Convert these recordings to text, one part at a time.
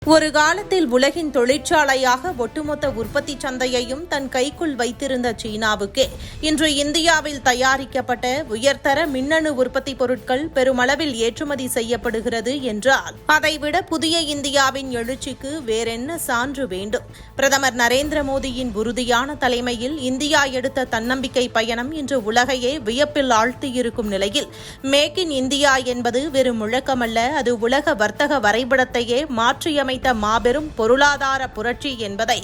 ஒரு காலத்தில் உலகின் தொழிற்சாலையாக ஒட்டுமொத்த உற்பத்தி சந்தையையும் தன் கைக்குள் வைத்திருந்த சீனாவுக்கே இன்று இந்தியாவில் தயாரிக்கப்பட்ட உயர்தர மின்னணு உற்பத்தி பொருட்கள் பெருமளவில் ஏற்றுமதி செய்யப்படுகிறது என்றால் அதைவிட புதிய இந்தியாவின் எழுச்சிக்கு வேறென்ன சான்று வேண்டும்? பிரதமர் நரேந்திர மோடியின் உறுதியான தலைமையில் இந்தியா எடுத்த தன்னம்பிக்கை பயணம் இன்று உலகையே வியப்பில் ஆழ்த்தியிருக்கும் நிலையில் மேக் இன் இந்தியா என்பது வெறும் முழக்கமல்ல, அது உலக வர்த்தக வரைபடத்தையே மாற்றியமைத்த மாபெரும் பொருளாதார புரட்சி என்பதை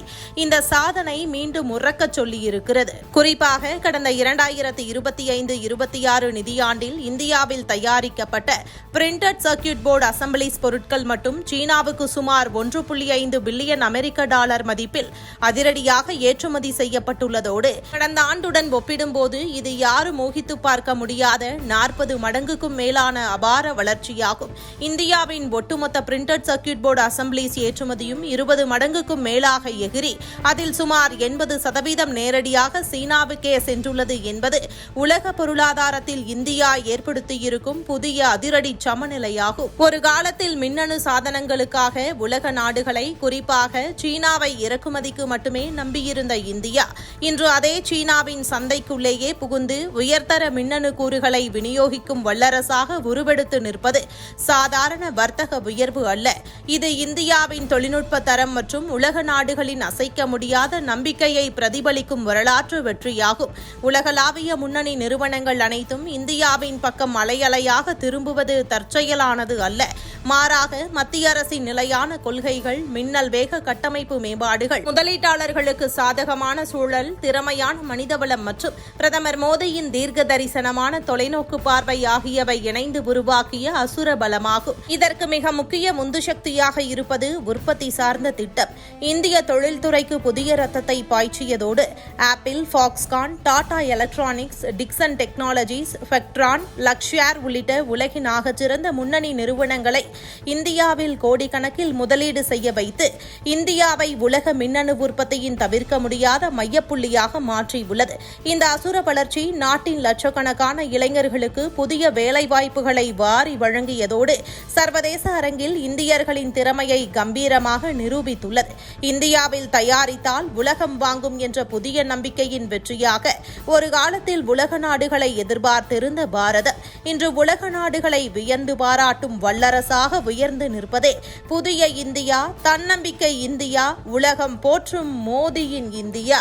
இந்த சாதனை மீண்டும் உறக்கச் சொல்லியிருக்கிறது. குறிப்பாக கடந்த 2025-26 நிதியாண்டில் இந்தியாவில் தயாரிக்கப்பட்ட பிரிண்டட் சர்க்கியூட் போர்டு அசம்பிளிஸ் பொருட்கள் மட்டும் சீனாவுக்கு சுமார் 1.5 பில்லியன் அமெரிக்க டாலர் மதிப்பில் அதிரடியாக ஏற்றுமதி செய்யப்பட்டுள்ளதோடு கடந்த ஆண்டுடன் ஒப்பிடும்போது இது யாரும் ஊகித்து பார்க்க முடியாத 40 மடங்குக்கும் மேலான அபார வளர்ச்சியாகும். இந்தியாவின் ஒட்டுமொத்த பிரிண்டட் சர்க்கியூட் போர்டு அசம்பிளிஸ் ஏற்றுமதியும் 20 மடங்குக்கும் மேலாக எகிரி அதில் சுமார் 80% நேரடியாக சீனாவுக்கே சென்றுள்ளது என்பது உலக பொருளாதாரத்தில் இந்தியா ஏற்படுத்தியிருக்கும் புதிய அதிரடி சமநிலையாகும். ஒரு காலத்தில் மின்னணு சாதனங்களுக்காக உலக நாடுகளை, குறிப்பாக சீனாவை இறக்குமதிக்கு மட்டுமே நம்பியிருந்த இந்தியா இன்று அதே சீனாவின் சந்தைக்குள்ளேயே புகுந்து உயர்தர மின்னணு கூறுகளை விநியோகிக்கும் வல்லரசாக உருவெடுத்து நிற்பது சாதாரண வர்த்தக உயர்வு அல்ல. இது இந்தியாவின் தொழில்நுட்ப தரம் மற்றும் உலக நாடுகளின் அசைக்க முடியாத நம்பிக்கையை பிரதிபலிக்கும் வரலாற்று வெற்றியாகும். உலகளாவிய முன்னணி நிறுவனங்கள் அனைத்தும் இந்தியாவின் பக்கம் அலையலையாக திரும்புவது தற்செயலானது அல்ல. மாறாக மத்திய அரசின் நிலையான கொள்கைகள், மின்னல் வேக கட்டமைப்பு மேம்பாடுகள், முதலீட்டாளர்களுக்கு சாதகமான சூழல், திறமையான மனிதவளம் மற்றும் பிரதமர் மோடியின் தீர்க்க தரிசனமான தொலைநோக்கு பார்வை ஆகியவை இணைந்து உருவாக்கிய அசுர பலமாகும். இதற்கு மிக முக்கிய உந்து சக்தியாக இருப்பது உற்பத்தி சார்ந்த திட்டம். இந்திய தொழில்துறைக்கு புதிய ரத்தத்தை பாய்ச்சியதோடு Apple, Foxconn, Tata electronics, Dixon technologies, Pegatron, Luxshare உள்ளிட்ட உலகின் ஆகச்சிறந்த முன்னணி நிறுவனங்களை இந்தியாவில் கோடிக்கணக்கில் முதலீடு செய்ய வைத்து இந்தியாவை உலக மின்னணு உற்பத்தியின் தவிர்க்க முடியாத மையப்புள்ளியாக மாற்றியுள்ளது. இந்த அசுர வளர்ச்சி நாட்டின் லட்சக்கணக்கான இளைஞர்களுக்கு புதிய வேலைவாய்ப்புகளை வாரி வழங்கியதோடு சர்வதேச அரங்கில் இந்தியர்களின் திறமையை கம்பீரமாக நிரூபித்துள்ளது. இந்தியாவில் தயாரித்தால் உலகம் வாங்கும் என்ற புதிய நம்பிக்கையின் வெற்றியாக ஒரு காலத்தில் உலக நாடுகளை எதிர்பார்த்திருந்த பாரதம் இன்று உலக நாடுகளை வியந்து பாராட்டும் வல்லரசாக உயர்ந்து நிற்பதே புதிய இந்தியா, தன்னம்பிக்கை இந்தியா, உலகம் போற்றும் மோடியின் இந்தியா.